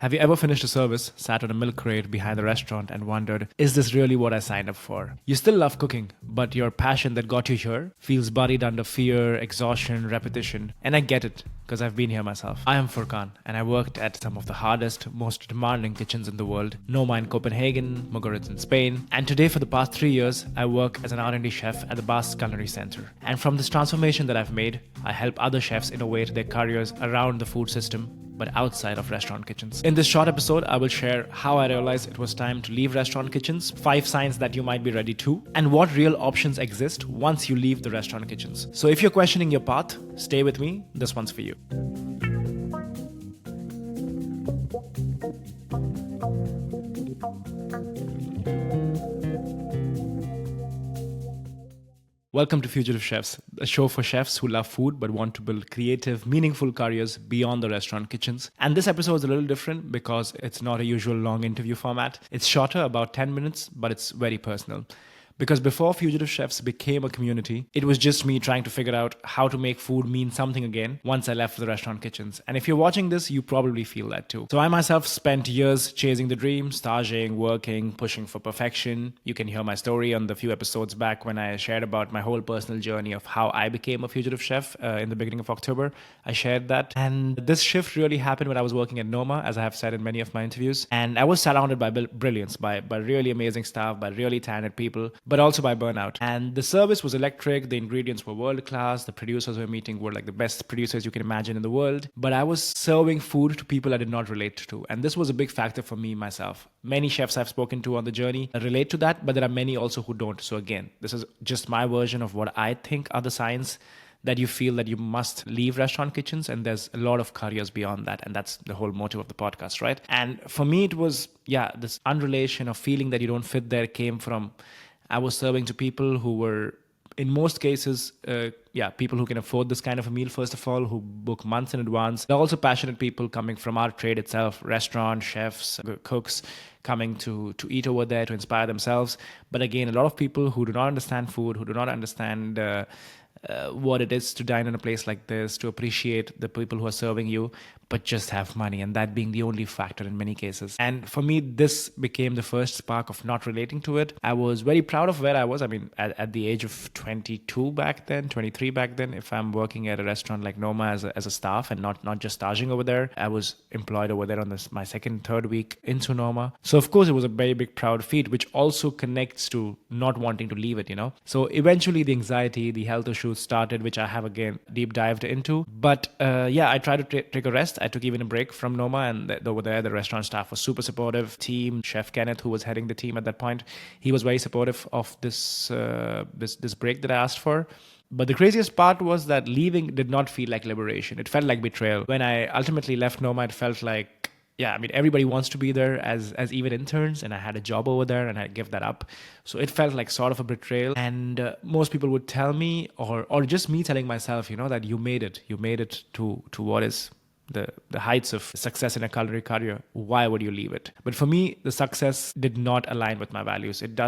Have you ever finished a service, sat on a milk crate behind the restaurant, and wondered, is this really what I signed up for? You still love cooking, but your passion that got you here feels buried under fear, exhaustion, repetition. And I get it, because I've been here myself. I am Furqan, and I worked at some of the hardest, most demanding kitchens in the world, Noma in Copenhagen, Mugaritz in Spain. And today, for the past 3 years, I work as an R&D chef at the Basque Culinary Center. And from this transformation that I've made, I help other chefs innovate their careers around the food system, but outside of restaurant kitchens. In this short episode, I will share how I realized it was time to leave restaurant kitchens, 5 signs that you might be ready to, and what real options exist once you leave the restaurant kitchens. So if you're questioning your path, stay with me, this one's for you. Welcome to Fugitive Chefs, a show for chefs who love food but want to build creative, meaningful careers beyond the restaurant kitchens. And this episode is a little different because it's not a usual long interview format. It's shorter, about 10 minutes, but it's very personal. Because before Fugitive Chefs became a community, it was just me trying to figure out how to make food mean something again once I left the restaurant kitchens. And if you're watching this, you probably feel that too. So I myself spent years chasing the dream, staging, working, pushing for perfection. You can hear my story on the few episodes back when I shared about my whole personal journey of how I became a Fugitive Chef in the beginning of October. I shared that. And this shift really happened when I was working at Noma, as I have said in many of my interviews. And I was surrounded by brilliance, by really amazing staff, by really talented people, but also by burnout. And the service was electric, the ingredients were world class, the producers we were meeting were like the best producers you can imagine in the world. But I was serving food to people I did not relate to. And this was a big factor for me myself. Many chefs I've spoken to on the journey relate to that, but there are many also who don't. So again, this is just my version of what I think are the signs that you feel that you must leave restaurant kitchens, and there's a lot of careers beyond that, and that's the whole motive of the podcast, right? And for me, it was, this unrelation of feeling that you don't fit there came from I was serving to people who were, in most cases, people who can afford this kind of a meal, first of all, who book months in advance. They're also passionate people coming from our trade itself, restaurant, chefs, cooks, coming to eat over there, to inspire themselves. But again, a lot of people who do not understand food, who do not understand what it is to dine in a place like this, to appreciate the people who are serving you, but just have money, and that being the only factor in many cases. And for me, this became the first spark of not relating to it. I was very proud of where I was. I mean, at the age of 22 back then, 23 back then, if I'm working at a restaurant like Noma as a staff and not just staging over there, I was employed over there on my second, third week into Noma. So of course, it was a very big, proud feat, which also connects to not wanting to leave it, So eventually the anxiety, the health issues started, which I have again deep dived into. But I tried to take a rest. I took even a break from Noma, and over there, the restaurant staff was super supportive. Team, Chef Kenneth, who was heading the team at that point, he was very supportive of this break that I asked for. But the craziest part was that leaving did not feel like liberation. It felt like betrayal. When I ultimately left Noma, it felt like, everybody wants to be there as even interns, and I had a job over there and I give that up. So it felt like sort of a betrayal. And most people would tell me, or just me telling myself, that you made it to what is the heights of success in a culinary career. Why would you leave it? But for me, the success did not align with my values. It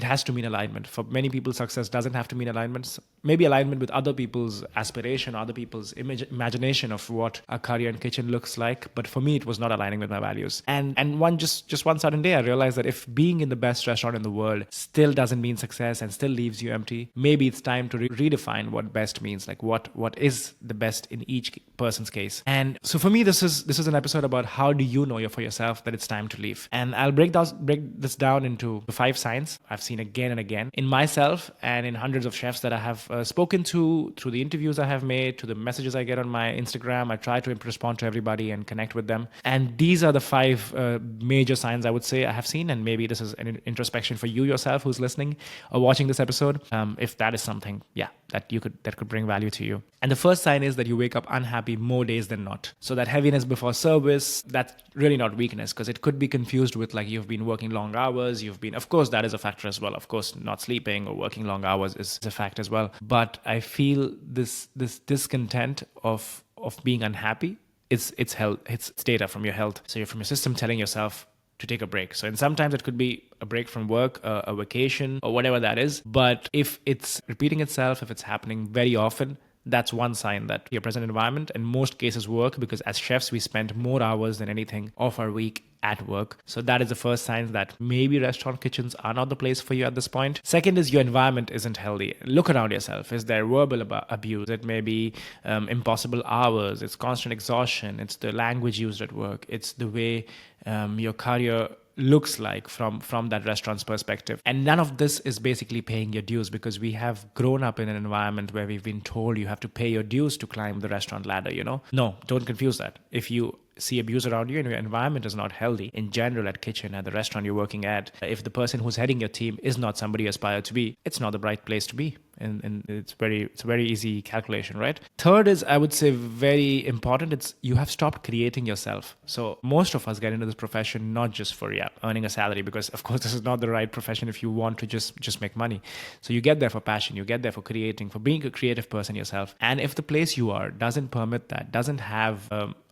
has to mean alignment. For many people, success doesn't have to mean alignment. Maybe alignment with other people's aspiration, other people's imagination of what a career in kitchen looks like. But for me, it was not aligning with my values. And one sudden day, I realized that if being in the best restaurant in the world still doesn't mean success and still leaves you empty, maybe it's time to redefine what best means, like what is the best in each person's case. And so for me, this is an episode about how do you know for yourself that it's time to leave. And I'll break this down into 5 signs I've seen again and again in myself and in hundreds of chefs that I have spoken to, through the interviews I have made, to the messages I get on my Instagram. I try to respond to everybody and connect with them. And these are the 5 major signs I would say I have seen. And maybe this is an introspection for you yourself who's listening or watching this episode, if that is something, that could bring value to you. And the first sign is that you wake up unhappy more days than not. So that heaviness before service, that's really not weakness, because it could be confused with like you've been working long hours, of course that is a factor as well. Of course, not sleeping or working long hours is a fact as well. But I feel this discontent of being unhappy, it's health, it's data from your health. So you're from your system telling yourself to take a break. So, and sometimes it could be a break from work, a vacation, or whatever that is. But if it's repeating itself, if it's happening very often, That's one sign that your present environment in most cases work, because as chefs, we spend more hours than anything of our week at work. So that is the first sign that maybe restaurant kitchens are not the place for you at this point. Second is your environment isn't healthy. Look around yourself. Is there verbal abuse? It may be impossible hours. It's constant exhaustion. It's the language used at work. It's the way your career looks like from that restaurant's perspective. And none of this is basically paying your dues, because we have grown up in an environment where we've been told you have to pay your dues to climb the restaurant ladder, No, don't confuse that. If you see abuse around you and your environment is not healthy in general at kitchen, at the restaurant you're working at, if the person who's heading your team is not somebody you aspire to be, it's not the right place to be. And it's a very easy calculation, right? Third is, I would say, very important. It's you have stopped creating yourself. So most of us get into this profession not just for earning a salary, because of course this is not the right profession if you want to just make money. So you get there for passion, you get there for creating, for being a creative person yourself. And if the place you are doesn't permit that, doesn't have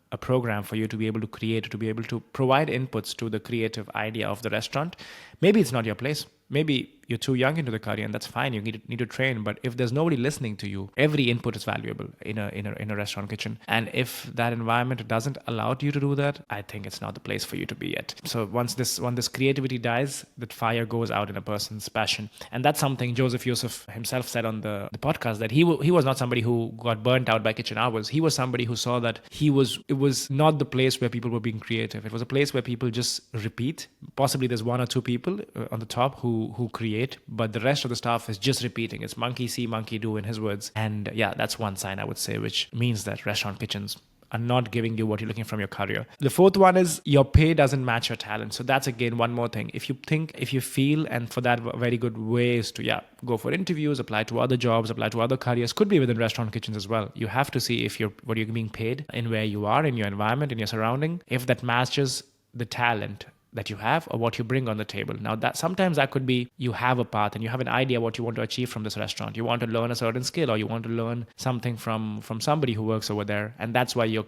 a program for you to be able to create, to be able to provide inputs to the creative idea of the restaurant, maybe it's not your place. Maybe you're too young into the career, and that's fine. You need to train. But if there's nobody listening to you, every input is valuable in a restaurant kitchen. And if that environment doesn't allow you to do that, I think it's not the place for you to be at. So once this creativity dies, that fire goes out in a person's passion. And that's something Joseph Youssef himself said on the podcast, that he was not somebody who got burnt out by kitchen hours. He was somebody who saw that it was not the place where people were being creative. It was a place where people just repeat. Possibly there's one or two people on the top who create, but the rest of the staff is just repeating. It's monkey see, monkey do, in his words. And that's one sign, I would say, which means that restaurant kitchens are not giving you what you're looking from your career. The fourth one is your pay doesn't match your talent. So that's again one more thing. If you feel, and for that, very good ways to go for interviews, apply to other jobs, apply to other careers, could be within restaurant kitchens as well. You have to see what you're being paid in where you are, in your environment, in your surrounding, if that matches the talent that you have or what you bring on the table. Now, that sometimes that could be you have a path and you have an idea what you want to achieve from this restaurant. You want to learn a certain skill, or you want to learn something from somebody who works over there, and that's why you're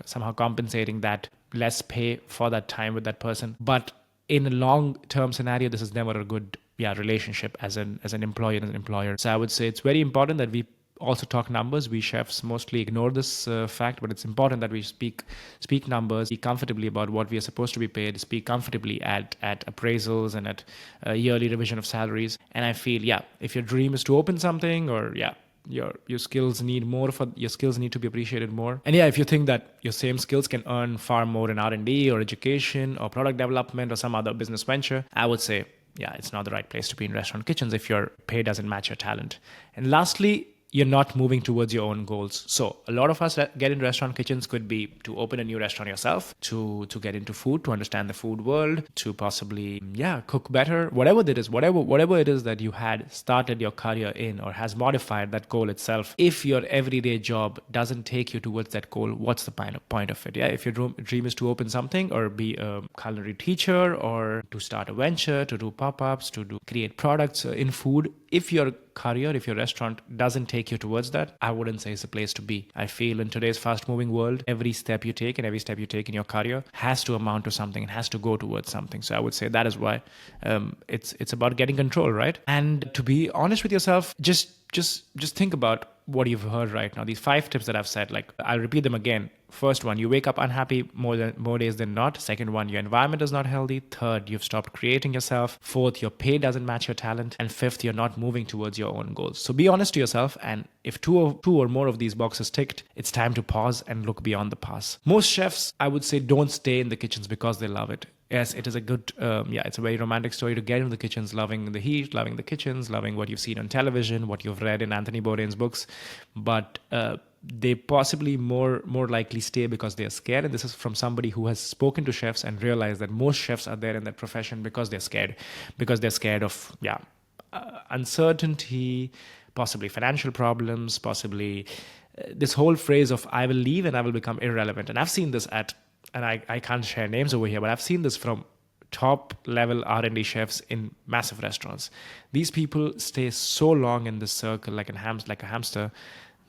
somehow compensating that less pay for that time with that person. But in a long-term scenario, this is never a good relationship as an employee and an employer. So I would say it's very important that we also talk numbers. We chefs mostly ignore this fact, but it's important that we speak numbers, speak comfortably about what we are supposed to be paid, speak comfortably at appraisals and at yearly revision of salaries. And I feel, if your dream is to open something, or your skills need more, your skills need to be appreciated more. And if you think that your same skills can earn far more in R&D or education or product development or some other business venture, I would say, it's not the right place to be in restaurant kitchens if your pay doesn't match your talent. And lastly, you're not moving towards your own goals. So a lot of us that get in restaurant kitchens could be to open a new restaurant yourself, to get into food, to understand the food world, to possibly, cook better, whatever it is that you had started your career in or has modified that goal itself. If your everyday job doesn't take you towards that goal, what's the point of it? If your dream is to open something or be a culinary teacher or to start a venture, to do pop-ups, to create products in food, if your career, if your restaurant doesn't take you towards that, I wouldn't say it's a place to be. I feel in today's fast-moving world, every step you take and every step you take in your career has to amount to something and has to go towards something. So I would say that is why it's about getting control, right? And to be honest with yourself, just think about what you've heard right now. These 5 tips that I've said, I'll repeat them again. First one, you wake up unhappy more days than not. Second one, your environment is not healthy. Third, you've stopped creating yourself. Fourth, your pay doesn't match your talent. And fifth, you're not moving towards your own goals. So be honest to yourself, and if two or more of these boxes ticked, it's time to pause and look beyond the past. Most chefs, I would say, don't stay in the kitchens because they love it. Yes, it is a good, it's a very romantic story to get into the kitchens, loving the heat, loving the kitchens, loving what you've seen on television, what you've read in Anthony Bourdain's books. But they possibly more likely stay because they're scared. And this is from somebody who has spoken to chefs and realized that most chefs are there in that profession because they're scared. Because they're scared of, uncertainty, possibly financial problems, possibly this whole phrase of I will leave and I will become irrelevant. And I've seen this and I can't share names over here, but I've seen this from top level R&D chefs in massive restaurants. These people stay so long in this circle like a hamster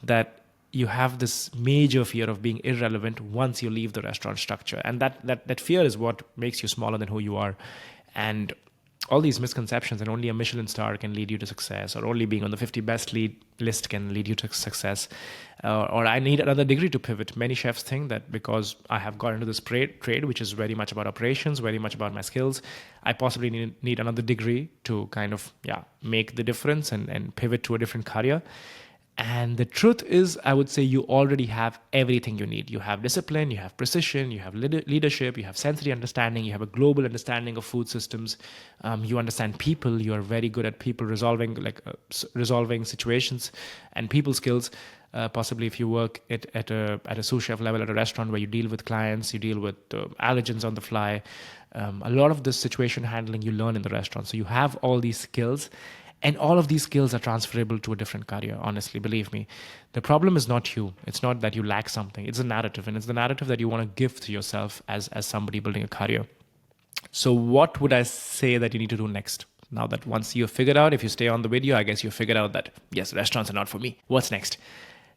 that you have this major fear of being irrelevant once you leave the restaurant structure. And that fear is what makes you smaller than who you are. And all these misconceptions, and only a Michelin star can lead you to success, or only being on the 50 best lead list can lead you to success, or I need another degree to pivot. Many chefs think that because I have got into this trade, which is very much about operations, very much about my skills, I possibly need another degree to kind of make the difference and pivot to a different career. And the truth is, I would say you already have everything you need. You have discipline, you have precision, you have leadership, you have sensory understanding, you have a global understanding of food systems. You understand people. You are very good at people resolving situations and people skills. Possibly if you work at a sous chef level at a restaurant where you deal with clients, you deal with allergens on the fly. A lot of this situation handling you learn in the restaurant. So you have all these skills. And all of these skills are transferable to a different career, honestly, believe me. The problem is not you. It's not that you lack something. It's a narrative, and it's the narrative that you want to give to yourself as somebody building a career. So what would I say that you need to do next? Now that once you've figured out, if you stay on the video, I guess you've figured out that, yes, restaurants are not for me. What's next?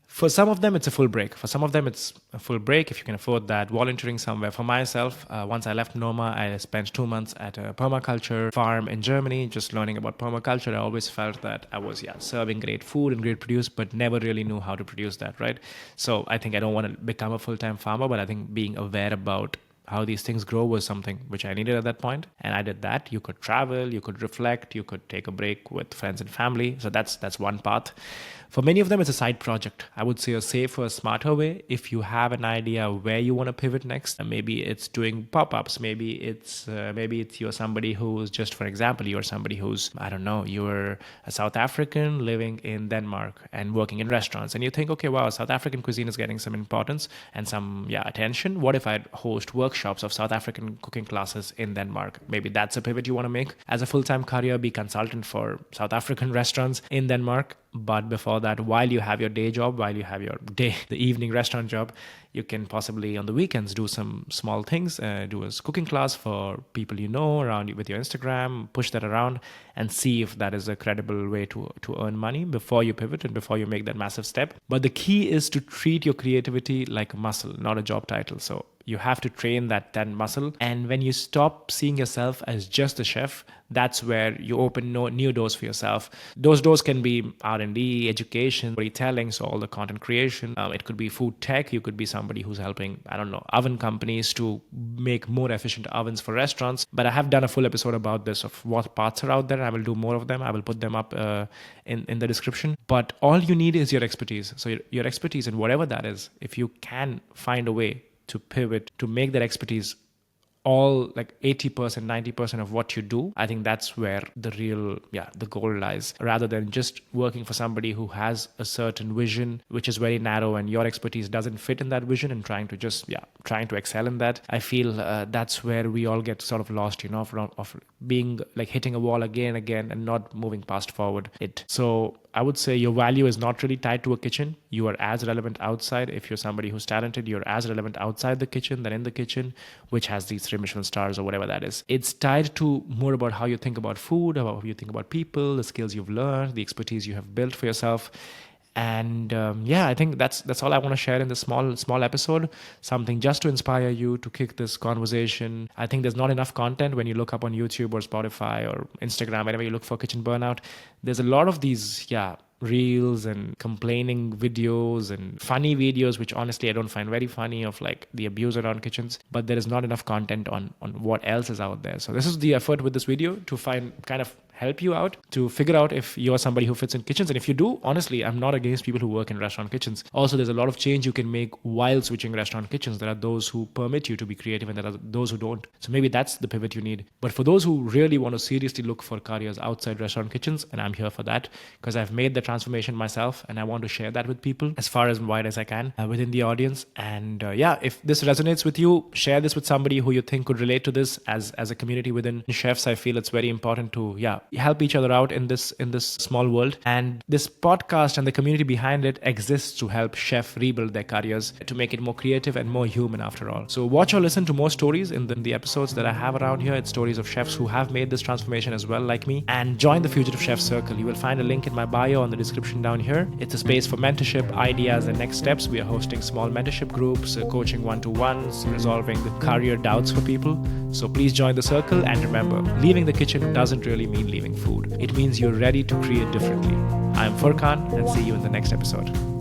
For some of them, it's a full break. For some of them, it's a full break if you can afford that. Volunteering somewhere. For myself, once I left Noma, I spent 2 months at a permaculture farm in Germany, just learning about permaculture. I always felt that I was serving great food and great produce, but never really knew how to produce that, right? So I think I don't want to become a full-time farmer, but I think being aware about how these things grow was something which I needed at that point. And I did that. You could travel, you could reflect, you could take a break with friends and family. So that's one path. For many of them, it's a side project. I would say a safer, smarter way. If you have an idea where you want to pivot next, maybe it's doing pop-ups. Maybe it's you're somebody who's just, for example, you're somebody who's, I don't know, you're a South African living in Denmark and working in restaurants. And you think, okay, wow, South African cuisine is getting some importance and some attention. What if I host workshops of South African cooking classes in Denmark? Maybe that's a pivot you want to make. As a full-time career, be consultant for South African restaurants in Denmark. But before that, while you have your day job, while you have the evening restaurant job, you can possibly on the weekends do some small things, do a cooking class for people you know around with your Instagram, push that around and see if that is a credible way to earn money before you pivot and before you make that massive step. But the key is to treat your creativity like a muscle, not a job title. So you have to train that muscle. And when you stop seeing yourself as just a chef, that's where you open new doors for yourself. Those doors can be R&D, education, storytelling, so all the content creation. It could be food tech. You could be somebody who's helping, I don't know, oven companies to make more efficient ovens for restaurants. But I have done a full episode about this, of what paths are out there. I will do more of them. I will put them up in the description. But all you need is your expertise. So your expertise in whatever that is, if you can find a way to pivot, to make that expertise all like 80%, 90% of what you do, I think that's where the real, the goal lies, rather than just working for somebody who has a certain vision, which is very narrow and your expertise doesn't fit in that vision and trying to excel in that. I feel that's where we all get sort of lost, of being like hitting a wall again and again and not moving past forward it. So I would say your value is not really tied to a kitchen. You are as relevant outside. If you're somebody who's talented, you're as relevant outside the kitchen than in the kitchen, which has these 3 Michelin stars or whatever that is. It's tied to more about how you think about food, about how you think about people, the skills you've learned, the expertise you have built for yourself. And I think that's all I want to share in this small episode. Something just to inspire you to kick this conversation. I think there's not enough content when you look up on YouTube or Spotify or Instagram, wherever you look for kitchen burnout. There's a lot of these reels and complaining videos and funny videos, which honestly I don't find very funny, of like the abuse around kitchens. But there is not enough content on what else is out there. So this is the effort with this video, to help you out to figure out if you're somebody who fits in kitchens. And if you do, honestly, I'm not against people who work in restaurant kitchens. Also, there's a lot of change you can make while switching restaurant kitchens. There are those who permit you to be creative and there are those who don't. So maybe that's the pivot you need. But for those who really want to seriously look for careers outside restaurant kitchens, and I'm here for that because I've made the transformation myself and I want to share that with people as far as wide as I can within the audience. And if this resonates with you, share this with somebody who you think could relate to this. As a community within chefs, I feel it's very important to help each other out in this small world. And this podcast and the community behind it exists to help chefs rebuild their careers, to make it more creative and more human after all. So watch or listen to more stories in the episodes that I have around here. It's stories of chefs who have made this transformation as well, like me. And join the Fugitive Chef Circle. You will find a link in my bio on the description down here. It's a space for mentorship, ideas, and next steps. We are hosting small mentorship groups, coaching one-to-ones, resolving the career doubts for people. So please join the circle, and remember, leaving the kitchen doesn't really mean leaving food. It means you're ready to create differently. I'm Furqan, and see you in the next episode.